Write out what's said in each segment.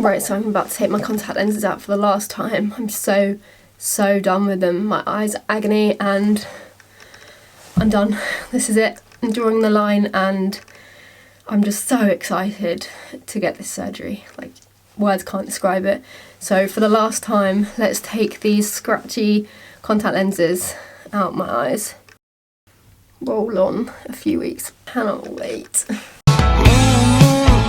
Right, so I'm about to take my contact lenses out for the last time. I'm so done with them. My eyes are agony and I'm done. This is it. I'm drawing the line and I'm just so excited to get this surgery. Like, words can't describe it. So for the last time, let's take these scratchy contact lenses out my eyes. Roll on a few weeks. Cannot wait.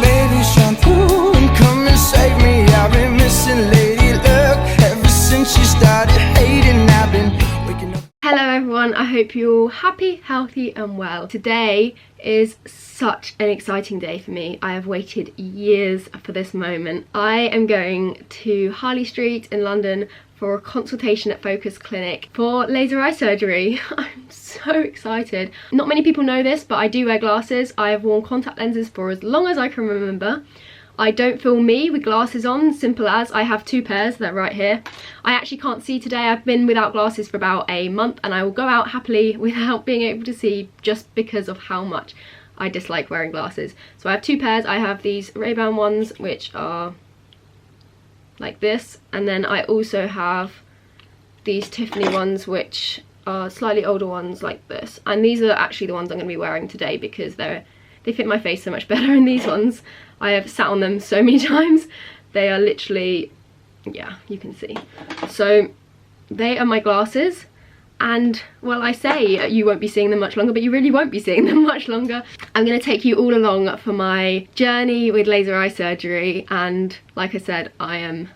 Baby shampoo and come and save me. I've been missing lady luck ever since she started hating. I've been waking up. Hello everyone, I hope you're all happy, healthy and well. Today is such an exciting day for me. I have waited years for this moment. I am going to Harley Street in London for a consultation at Focus Clinic for laser eye surgery. I'm so excited. Not many people know this, but I do wear glasses. I have worn contact lenses for as long as I can remember. I don't feel me with glasses on, simple as. I have two pairs, they're right here. I actually can't see today. I've been without glasses for about a month and I will go out happily without being able to see just because of how much I dislike wearing glasses. So I have two pairs. I have these Ray-Ban ones, which are like this, and then I also have these Tiffany ones, which are slightly older ones like this. And these are actually the ones I'm going to be wearing today because they fit my face so much better. And these ones, I have sat on them so many times. They are literally, yeah, you can see. So they are my glasses. And, well, I say you won't be seeing them much longer, but you really won't be seeing them much longer. I'm going to take you all along for my journey with laser eye surgery. And like I said, I am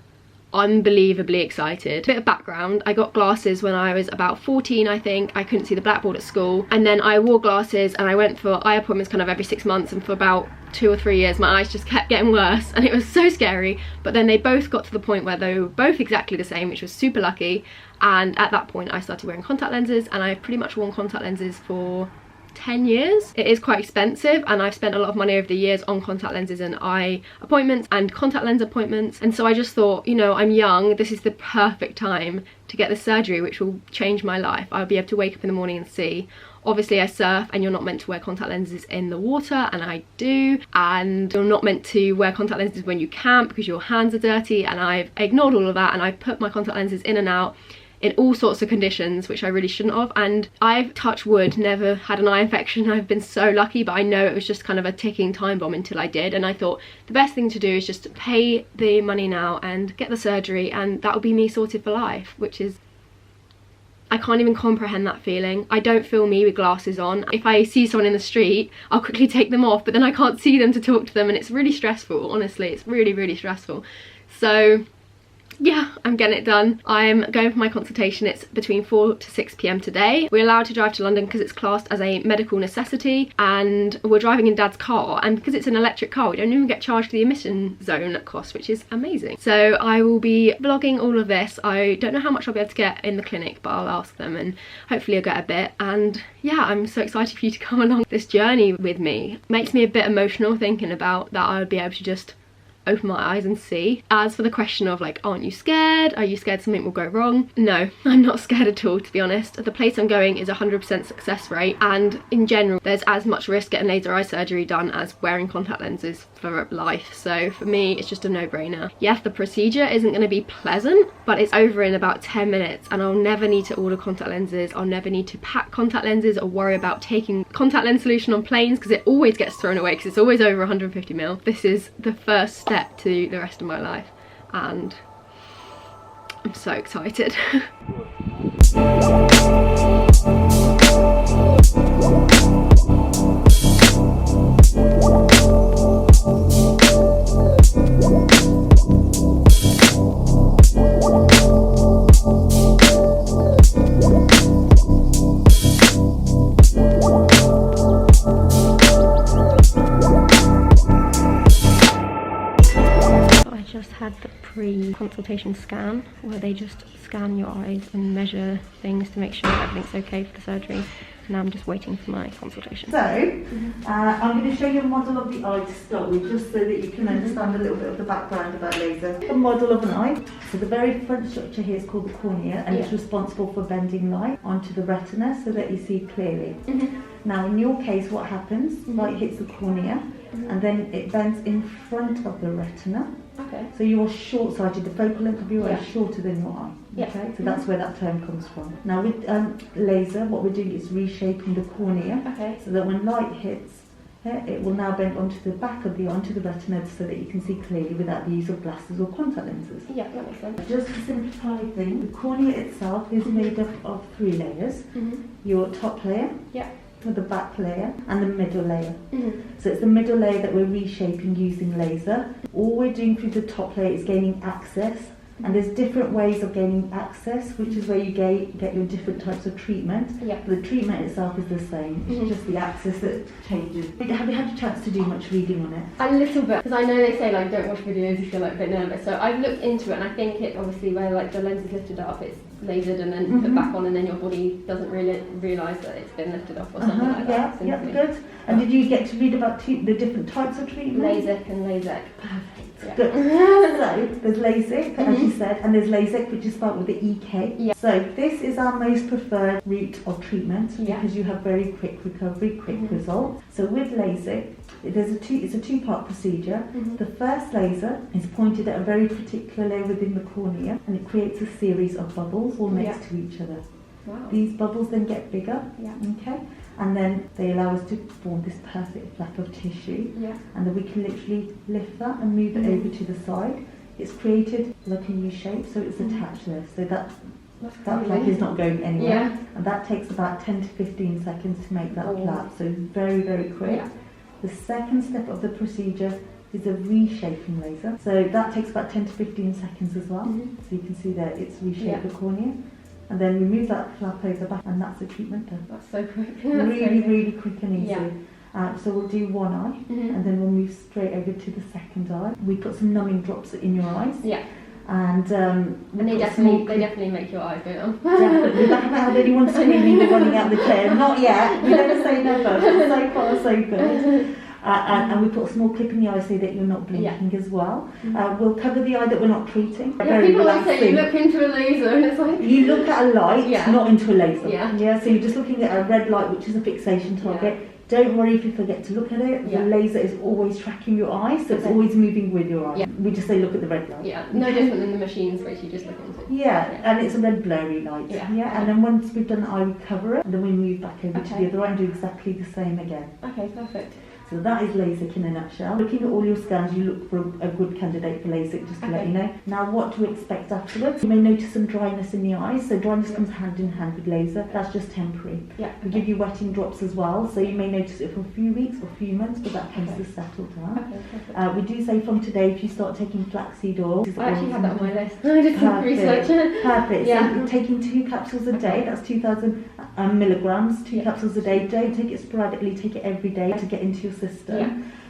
unbelievably excited. Bit of background, I got glasses when I was about 14, I think. I couldn't see the blackboard at school. And then I wore glasses and I went for eye appointments kind of every 6 months. And for about 2 or 3 years, my eyes just kept getting worse. And it was so scary. But then they both got to the point where they were both exactly the same, which was super lucky. And at that point, I started wearing contact lenses. And I've pretty much worn contact lenses for 10 years. It is quite expensive and I've spent a lot of money over the years on contact lenses and eye appointments and contact lens appointments, and so I just thought, you know, I'm young, this is the perfect time to get this surgery which will change my life. I'll be able to wake up in the morning and see. Obviously I surf and you're not meant to wear contact lenses in the water, and I do, and you're not meant to wear contact lenses when you camp because your hands are dirty, and I've ignored all of that and I've put my contact lenses in and out in all sorts of conditions, which I really shouldn't have. And I've, touched wood, never had an eye infection. I've been so lucky, but I know it was just kind of a ticking time bomb until I did. And I thought the best thing to do is just pay the money now and get the surgery, and that'll be me sorted for life, which is, I can't even comprehend that feeling. I don't feel me with glasses on. If I see someone in the street, I'll quickly take them off, but then I can't see them to talk to them, and it's really stressful, honestly. It's really, really stressful. So yeah, I'm getting it done. I'm going for my consultation. It's between 4 to 6 p.m. today. We're allowed to drive to London because it's classed as a medical necessity, and we're driving in Dad's car, and because it's an electric car we don't even get charged the emission zone cost, which is amazing. So I will be vlogging all of this. I don't know how much I'll be able to get in the clinic, but I'll ask them and hopefully I'll get a bit. And yeah, I'm so excited for you to come along this journey with me. Makes me a bit emotional thinking about that I'll be able to just open my eyes and see. As for the question of like, aren't you scared? Are you scared something will go wrong? No, I'm not scared at all, to be honest. The place I'm going is 100% success rate, and in general there's as much risk getting laser eye surgery done as wearing contact lenses for life. So for me it's just a no-brainer. Yes, the procedure isn't going to be pleasant, but it's over in about 10 minutes and I'll never need to order contact lenses. I'll never need to pack contact lenses or worry about taking contact lens solution on planes because it always gets thrown away because it's always over 150 ml. This is the first step to the rest of my life and I'm so excited. Had the pre-consultation scan where they just scan your eyes and measure things to make sure that everything's okay for the surgery. And now I'm just waiting for my consultation. So I'm going to show you a model of the eye to start with, just so that you can understand a little bit of the background about laser. A model of an eye. So the very front structure here is called the cornea, and it's responsible for bending light onto the retina so that you see clearly. Now in your case what happens, light hits the cornea and then it bends in front of the retina. Okay. So you're short-sighted, the focal length of your eye is Yeah. shorter than your eye. Yeah. Okay, so that's where that term comes from. Now with laser, what we're doing is reshaping the cornea, Okay. so that when light hits, it will now bend onto the back of the eye, onto the retina, so that you can see clearly without the use of glasses or contact lenses. Yeah, that makes sense. Just to simplify things, the cornea itself is made up of 3 layers. Your top layer, Yeah. the back layer, and the middle layer. Mhm. So it's the middle layer that we're reshaping using laser. All we're doing through the top layer is gaining access, and there's different ways of gaining access, which is where you get your different types of treatment. Yeah. But the treatment itself is the same, it's just the access that changes. Have you had a chance to do much reading on it? A little bit, because I know they say like don't watch videos if you're like a bit nervous. So I've looked into it, and I think it obviously where like the lens is lifted up, it's lasered and then put back on, and then your body doesn't really realise that it's been lifted off or something like that. Yeah, good. And did you get to read about the different types of treatment? LASIK and LASIK. Perfect. Yeah. Good. So there's LASIK, as you said, and there's LASIK, which is spelled with the EK. Yeah. So this is our most preferred route of treatment Yeah. because you have very quick recovery, quick results. So with LASIK, it's a two-part procedure. The first laser is pointed at a very particular layer within the cornea, and it creates a series of bubbles all next to each other. Wow. These bubbles then get bigger, Yeah. okay, and then they allow us to form this perfect flap of tissue, Yeah. and then we can literally lift that and move it over to the side. It's created like a U shape, so it's attached there, so that flap is not going anywhere, Yeah. and that takes about 10 to 15 seconds to make that Oh. flap, so very, very quick. Yeah. The second step of the procedure is a reshaping laser, so that takes about 10 to 15 seconds as well, so you can see there it's reshaped Yeah. the cornea. And then we move that flap over back, and that's the treatment done. That's so quick. Really, really quick and easy. Yeah. So we'll do one eye, and then we'll move straight over to the second eye. We put some numbing drops in your eyes, Yeah. and And they definitely make your eyes go numb. definitely. We haven't had anyone screaming or running out the chair. Not yet. We never say never. So far, so good. And we put a small clip in the eye so that you're not blinking as well. We'll cover the eye that we're not treating. Yeah, Very people like say relaxing. you look into a laser and it's like... You look at a light, Yeah. not into a laser. Yeah. So you're just looking at a red light, which is a fixation target. Don't worry if you forget to look at it. Yeah. The laser is always tracking your eye, so it's Okay. always moving with your eye. Yeah. We just say look at the red light. Yeah, no different than the machines which you just look into. Yeah, and it's a red blurry light. Yeah. And then once we've done the eye, we cover it, and then we move back over to Okay. the other eye and do exactly the same again. Okay, perfect. So that is LASIK in a nutshell. Looking at all your scans, you look for a good candidate for LASIK, just to let Okay. you know. Now, what to expect afterwards? You may notice some dryness in the eyes, so dryness comes hand in hand with laser. That's just temporary. Yeah. We give you wetting drops as well, so you may notice it for a few weeks or a few months, but that tends to settle down. Okay, perfect. We do say from today, if you start taking flaxseed oil... I actually had that on my list. I did some research. Perfect. Yeah. So taking 2 capsules a day, that's 2,000 milligrams, 2 capsules a day. Don't take it sporadically, take it every day to get into your system.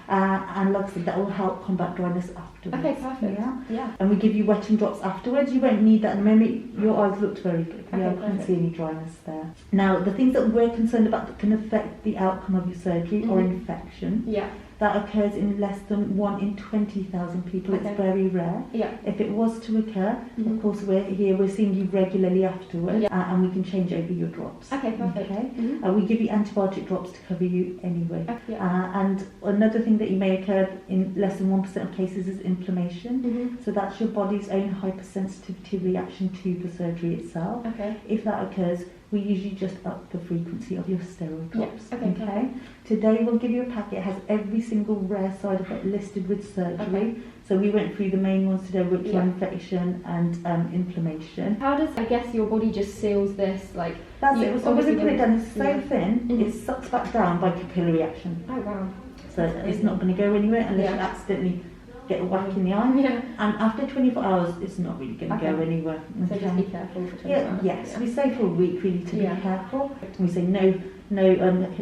Yeah. And like I said, that will help combat dryness afterwards. Okay, perfect. Yeah. Yeah. And we give you wetting drops afterwards. You won't need that at the moment. Your eyes looked very good. Okay, Yeah, I couldn't perfect. see any dryness there. Now, the things that we're concerned about that can affect the outcome of your surgery are infection. Yeah. That occurs in less than 1 in 20,000 people. Okay. It's very rare. Yeah. If it was to occur, of course we're seeing you regularly afterwards, and we can change over your drops. Okay, perfect. Okay? We give you antibiotic drops to cover you anyway. Yeah. And another thing that you may occur in less than 1% of cases is inflammation. So that's your body's own hypersensitivity reaction to the surgery itself. Okay. If that occurs, we usually just up the frequency of your steroid drops. Yeah, okay, perfect. Today we'll give you a packet. It has every single rare side effect listed with surgery. Okay. So we went through the main ones today, which Yeah. are infection and inflammation. How does, I guess your body just seals this, like... That's you it. So when we obviously put it don't- down, it's so Yeah. thin, it sucks back down by capillary action. Oh, wow. So it's not going to go anywhere unless Yeah. you accidentally get a whack in the eye. Yeah. And after 24 hours, it's not really going to go Okay. anywhere. So just be careful for 24 Yeah, hours. yes, Yeah. we say for a week really to Yeah. be careful. We say no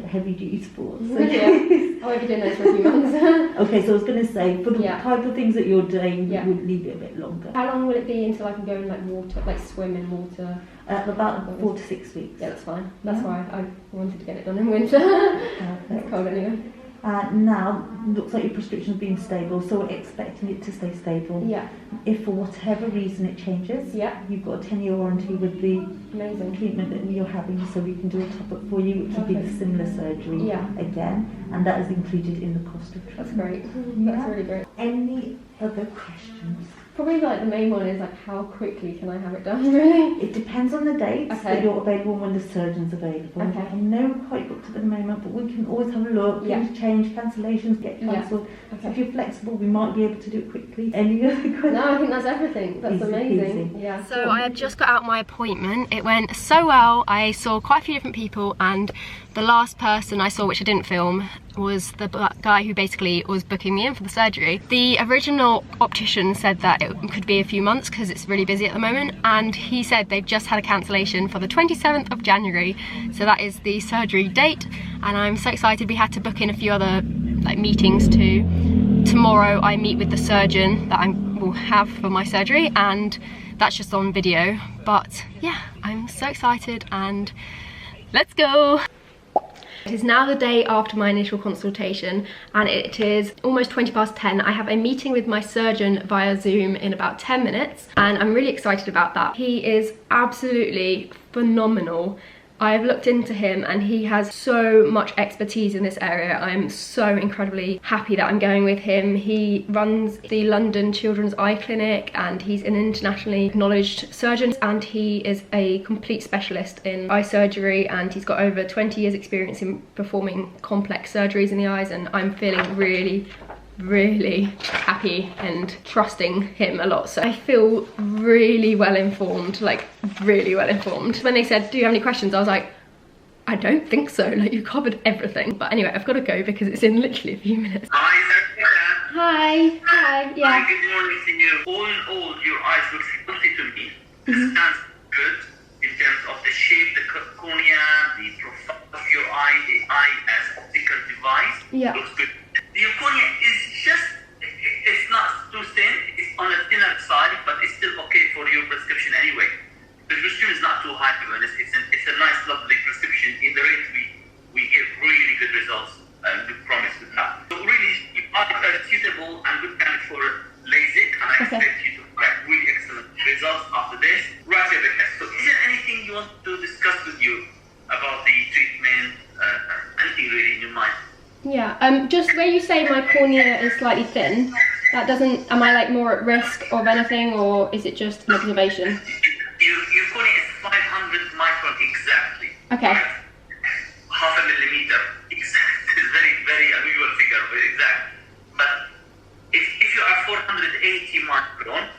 heavy duty sports. Yeah. I won't be doing those for a few months. Okay, so I was going to say, for the Yeah. type of things that you're doing, Yeah. we would leave it a bit longer. How long will it be until I can go in like water, like swim in water? About 4 to 6 weeks. Yeah, that's fine. That's Yeah. why I wanted to get it done in winter. Perfect. It's cold anyway. Now, looks like your prescription's been stable, so we're expecting it to stay stable. Yeah. If for whatever reason it changes, Yeah. you've got a 10-year warranty with the Amazing. treatment that you're having, so we can do a top-up for you, which would be the similar surgery Yeah. again, and that is included in the cost of treatment. That's great. Yeah. That's really great. Any other questions? Probably like the main one is like how quickly can I have it done, really? It depends on the dates Okay. that you're available when the surgeon's available. Okay. I know we're quite booked at the moment, but we can always have a look. Yeah. Things change, cancellations get Yeah. cancelled. Okay. So if you're flexible, we might be able to do it quickly. Any other questions? No, I think that's everything. That's Easy amazing. peasy. Yeah. So I had just got out my appointment. It went so well. I saw quite a few different people, and the last person I saw, which I didn't film, was the guy who basically was booking me in for the surgery. The original optician said that it could be a few months because it's really busy at the moment, and he said they've just had a cancellation for the 27th of January. So that is the surgery date, and I'm so excited. We had to book in a few other like meetings too. Tomorrow I meet with the surgeon that I will have for my surgery, and that's just on video. But yeah, I'm so excited, and let's go. It is now the day after my initial consultation, and it is almost 20 past 10. I have a meeting with my surgeon via Zoom in about 10 minutes, and I'm really excited about that. He is absolutely phenomenal. I've looked into him and he has so much expertise in this area. I'm so incredibly happy that I'm going with him. He runs the London Children's Eye Clinic, and he's an internationally acknowledged surgeon, and he is a complete specialist in eye surgery, and he's got over 20 years experience in performing complex surgeries in the eyes, and I'm feeling really happy and trusting him a lot. So I feel really well informed, like really well informed. When they said, do you have any questions, I was like, I don't think so, like you covered everything. But anyway, I've got to go because it's in literally a few minutes. Hi. Hi. Yeah. Hi, good morning to you. All in all, your eyes look healthy to me. It stands good in terms of the shape, the cornea, the profile of your eye, the eye as optical device. Yeah. Looks good. The cornea is just, it's not too thin, it's on the thinner side, but it's still okay for your prescription anyway. The prescription is not too high, to be honest. It's a nice, lovely prescription. In the range we give really good results, and good promise with that. So really, you are suitable and good candidate for LASIK, and I expect you to get really excellent results after this. Right, Rebecca. So is there anything you want to discuss with you about the treatment? Anything really in your mind? Yeah, just where you say my cornea is slightly thin, that doesn't, am I like more at risk of anything, or is it just an observation? Your cornea is 500 micron exactly. Okay. Half a millimeter exact. It's very unusual figure, but exact. But if you are 480 micron,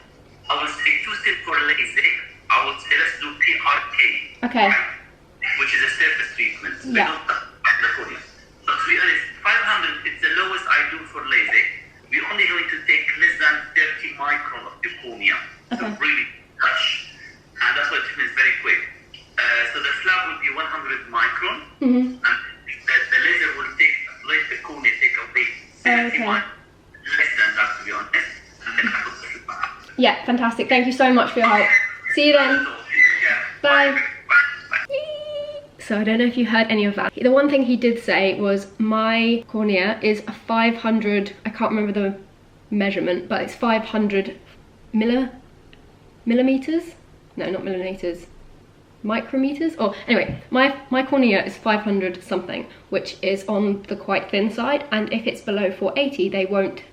I would say 2 steps for LASIK. I would say let's do PRK. Okay. Right? Which is a surface treatment. We Yeah. don't touch the cornea. So to be honest, 500 is the lowest I do for LASIK. We're only going to take less than 30 micron of the cornea. So Okay. really touch. And that's why treatment is very quick. So the flap will be 100 micron. And the laser will let the cornea take away 70 Okay. micron. Less than that, to be honest. And then I put the flap back. Yeah, fantastic. Thank you so much for your help. See you then. So, yeah. Bye. Bye. So I don't know if you heard any of that. The one thing he did say was my cornea is a 500, I can't remember the measurement, but it's 500 millimeters? No, not millimeters. Micrometers? Or anyway, my cornea is 500 something, which is on the quite thin side, and if it's below 480, they won't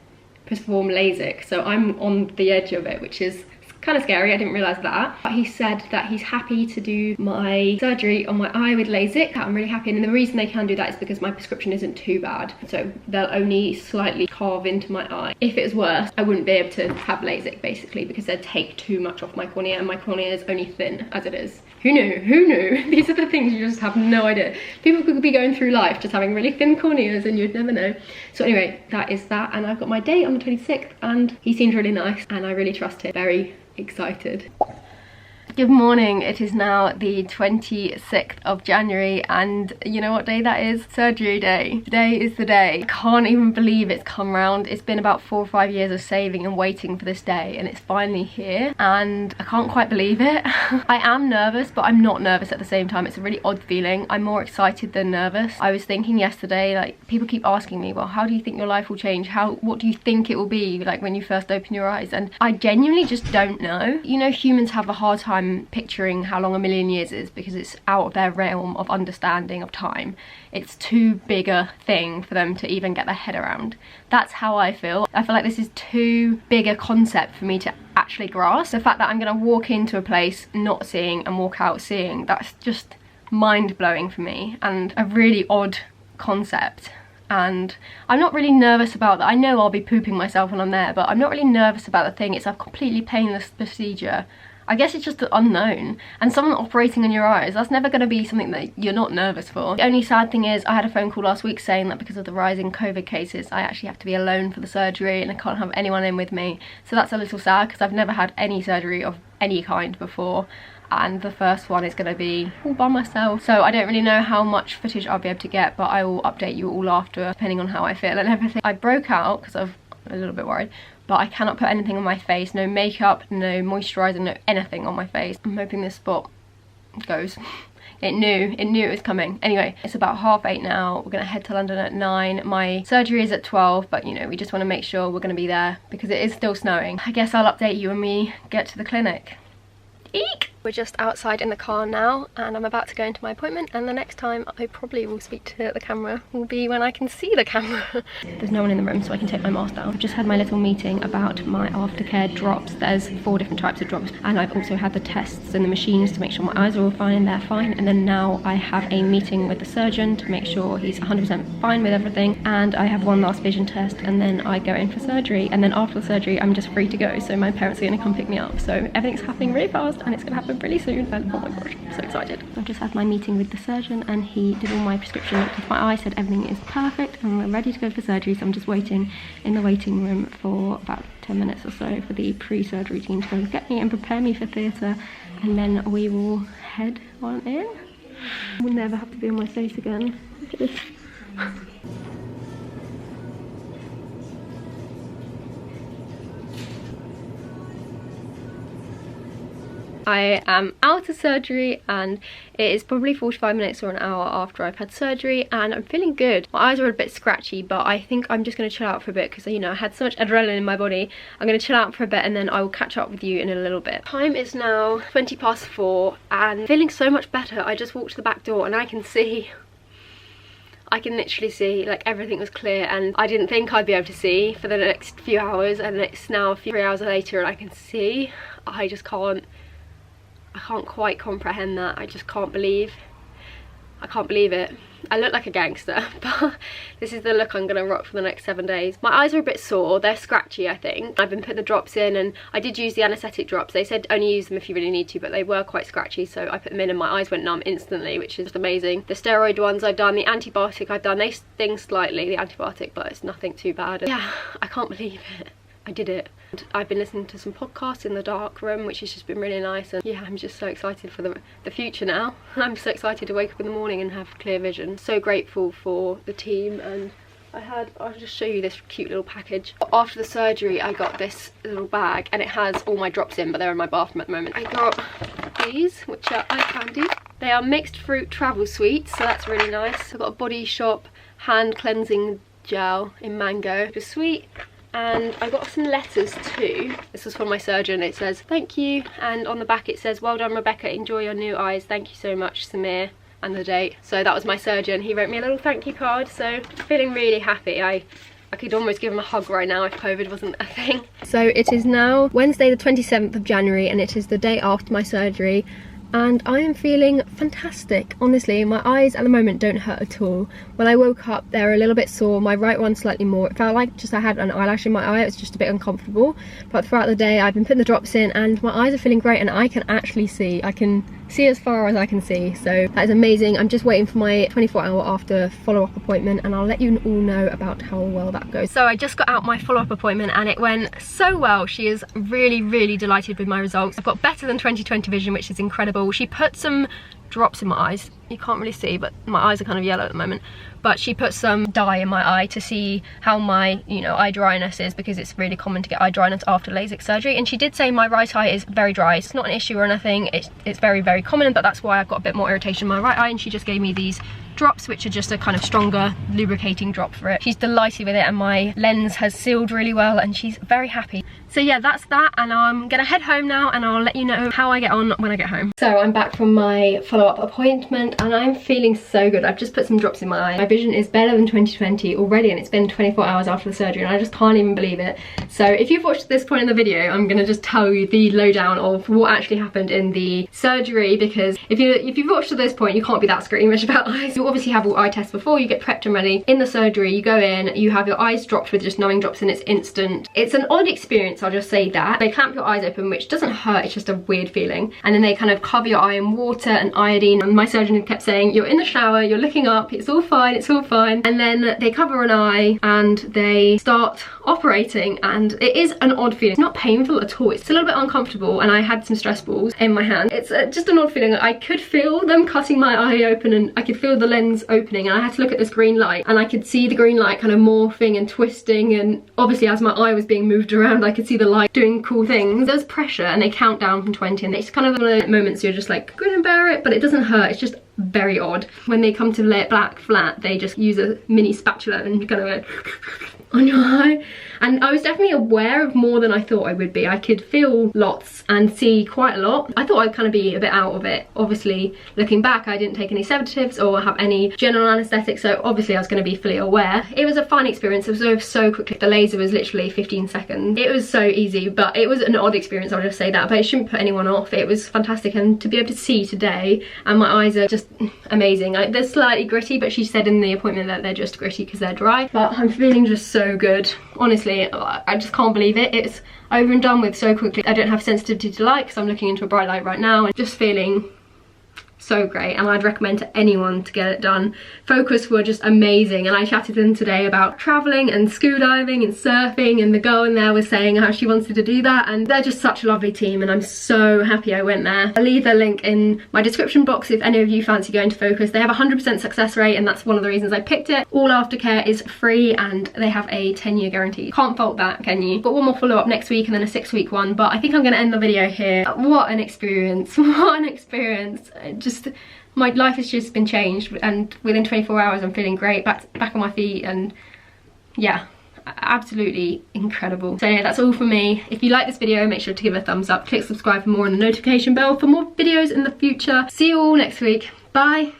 perform LASIK. So I'm on the edge of it, which is kind of scary. I didn't realise that. But he said that he's happy to do my surgery on my eye with LASIK. I'm really happy, and the reason they can do that is because my prescription isn't too bad. So they'll only slightly carve into my eye. If it was worse, I wouldn't be able to have LASIK basically, because they'd take too much off my cornea, and my cornea is only thin as it is. Who knew? Who knew? These are the things you just have no idea. People could be going through life just having really thin corneas and you'd never know. So anyway, that is that, and I've got my date on the 26th, and he seems really nice and I really trust him. Very excited. Good morning, it is now the 26th of January and you know what day that is? Surgery day. Today is the day. I can't even believe it's come round. It's been about 4 or 5 years of saving and waiting for this day and it's finally here and I can't quite believe it. I am nervous but I'm not nervous at the same time. It's a really odd feeling. I'm more excited than nervous. I was thinking yesterday, like, people keep asking me, well, how do you think your life will change? What do you think it will be like when you first open your eyes? And I genuinely just don't know. You know, humans have a hard time picturing how long a million years is because it's out of their realm of understanding of time. It's too big a thing for them to even get their head around. That's how I feel. I feel like this is too big a concept for me to actually grasp. The fact that I'm gonna walk into a place not seeing and walk out seeing, that's just mind-blowing for me and a really odd concept. And I'm not really nervous about that. I know I'll be pooping myself when I'm there, but I'm not really nervous about the thing. It's a completely painless procedure. I guess it's just the unknown. And someone operating on your eyes, that's never going to be something that you're not nervous for. The only sad thing is I had a phone call last week saying that because of the rising COVID cases, I actually have to be alone for the surgery and I can't have anyone in with me. So that's a little sad because I've never had any surgery of any kind before. And the first one is going to be all by myself. So I don't really know how much footage I'll be able to get, but I will update you all after, depending on how I feel and everything. I broke out because I'm a little bit worried, but I cannot put anything on my face. No makeup, no moisturiser, no anything on my face. I'm hoping this spot goes. It knew it was coming. Anyway, it's about 8:30 now. We're gonna head to London at 9. My surgery is at 12, but you know, we just want to make sure we're gonna be there because it is still snowing. I guess I'll update you when we get to the clinic. Eek! We're just outside in the car now and I'm about to go into my appointment, and the next time I probably will speak to the camera will be when I can see the camera. There's no one in the room so I can take my mask down. I've just had my little meeting about my aftercare drops. There's 4 different types of drops and I've also had the tests and the machines to make sure my eyes are all fine and they're fine, and then now I have a meeting with the surgeon to make sure he's 100% fine with everything, and I have one last vision test and then I go in for surgery, and then after the surgery I'm just free to go, so my parents are going to come pick me up. So everything's happening really fast and it's going to happen really soon, and oh my gosh, I'm so excited. I've just had my meeting with the surgeon and he did all my prescription, looked into my eye, said everything is perfect and we're ready to go for surgery, so I'm just waiting in the waiting room for about 10 minutes or so for the pre-surgery team to go get me and prepare me for theatre, and then we will head on in. We'll never have to be on my face again. Look at this. I am out of surgery and it is probably 45 minutes or an hour after I've had surgery and I'm feeling good. My eyes are a bit scratchy, but I think I'm just going to chill out for a bit because, you know, I had so much adrenaline in my body. I'm going to chill out for a bit and then I will catch up with you in a little bit. Time is now 4:20 and feeling so much better. I just walked to the back door and I can literally see, like, everything was clear, and I didn't think I'd be able to see for the next few hours, and it's now 3 hours later and I can see. I can't quite comprehend that. I just can't believe it. I look like a gangster, but this is the look I'm gonna rock for the next 7 days. My eyes are a bit sore, they're scratchy I think. I've been putting the drops in and I did use the anaesthetic drops. They said only use them if you really need to, but they were quite scratchy, so I put them in and my eyes went numb instantly, which is just amazing. The steroid ones I've done, the antibiotic I've done, they sting slightly, the antibiotic, but it's nothing too bad. Yeah, I can't believe it. I did it. I've been listening to some podcasts in the dark room, which has just been really nice, and yeah, I'm just so excited for the future now. I'm so excited to wake up in the morning and have clear vision. So grateful for the team, and I'll just show you this cute little package. After the surgery I got this little bag and it has all my drops in, but they're in my bathroom at the moment. I got these, which are eye candy. They are mixed fruit travel sweets, so that's really nice. I've got a Body Shop hand cleansing gel in mango, which is sweet. And I got some letters too. This was from my surgeon. It says thank you, and on the back it says well done Rebecca, enjoy your new eyes, thank you so much Samir, and the date. So that was my surgeon. He wrote me a little thank you card, so feeling really happy. I could almost give him a hug right now if COVID wasn't a thing. So it is now Wednesday the 27th of January and it is the day after my surgery. And I am feeling fantastic. Honestly, my eyes at the moment don't hurt at all. When I woke up, they're a little bit sore. My right one slightly more. It felt like just I had an eyelash in my eye. It was just a bit uncomfortable. But throughout the day, I've been putting the drops in and my eyes are feeling great and I can actually see. I can see as far as I can see, so that is amazing. I'm just waiting for my 24-hour after follow-up appointment, and I'll let you all know about how well that goes. So I just got out my follow-up appointment and it went so well. She is really delighted with my results. I've got better than 20/20 vision, which is incredible. She put some drops in my eyes. You can't really see, but my eyes are kind of yellow at the moment. But she put some dye in my eye to see how my, you know, eye dryness is, because it's really common to get eye dryness after LASIK surgery. And she did say my right eye is very dry. It's not an issue or anything. It's very common, but that's why I've got a bit more irritation in my right eye. And she just gave me these drops, which are just a kind of stronger lubricating drop for it. She's delighted with it, and my lens has sealed really well, and she's very happy. So yeah, that's that, and I'm gonna head home now, and I'll let you know how I get on when I get home. So I'm back from my follow-up appointment, and I'm feeling so good. I've just put some drops in my eye. My vision is better than 20/20 already, and it's been 24 hours after the surgery, and I just can't even believe it. So if you've watched this point in the video, I'm gonna just tell you the lowdown of what actually happened in the surgery, because if you've watched to this point, you can't be that squeamish about eyes. You obviously have all eye tests before, you get prepped and ready. In the surgery, you go in, you have your eyes dropped with just numbing drops, and it's instant. It's an odd experience, I'll just say that. They clamp your eyes open, which doesn't hurt, it's just a weird feeling. And then they kind of cover your eye in water and iodine, and my surgeon kept saying, you're in the shower, you're looking up, it's all fine, it's all fine. And then they cover an eye and they start operating, and it is an odd feeling. It's not painful at all, it's a little bit uncomfortable, and I had some stress balls in my hand. It's just an odd feeling. I could feel them cutting my eye open, and I could feel the lens opening, and I had to look at this green light, and I could see the green light kind of morphing and twisting, and obviously as my eye was being moved around, I could see the light doing cool things. There's pressure, and they count down from 20, and it's kind of one of those moments you're just like, grin and bear it, but it doesn't hurt. It's just very odd. When they come to lay it back flat, they just use a mini spatula and kind of go on your eye. And I was definitely aware of more than I thought I would be. I could feel lots and see quite a lot. I thought I'd kind of be a bit out of it. Obviously, looking back, I didn't take any sedatives or have any general anaesthetic, so obviously I was going to be fully aware. It was a fun experience. It was over so quickly. The laser was literally 15 seconds. It was so easy, but it was an odd experience, I'll just say that, but it shouldn't put anyone off. It was fantastic, and to be able to see today, and my eyes are just amazing. They're slightly gritty, but she said in the appointment that they're just gritty because they're dry, but I'm feeling just so good. Honestly, I just can't believe it. It's over and done with so quickly. I don't have sensitivity to light because I'm looking into a bright light right now, and just feeling so great, and I'd recommend to anyone to get it done. Focus were just amazing, and I chatted to them today about travelling and scuba diving and surfing, and the girl in there was saying how she wanted to do that, and they're just such a lovely team, and I'm so happy I went there. I'll leave their link in my description box if any of you fancy going to Focus. They have a 100% success rate, and that's one of the reasons I picked it. All aftercare is free, and they have a 10-year guarantee. Can't fault that, can you? Got one more follow-up next week and then a 6-week one, but I think I'm going to end the video here. What an experience. What an experience. My life has just been changed, and within 24 hours I'm feeling great, back on my feet, and yeah, absolutely incredible. So yeah, that's all from me. If you like this video, make sure to give it a thumbs up, click subscribe for more, and the notification bell for more videos in the future. See you all next week. Bye.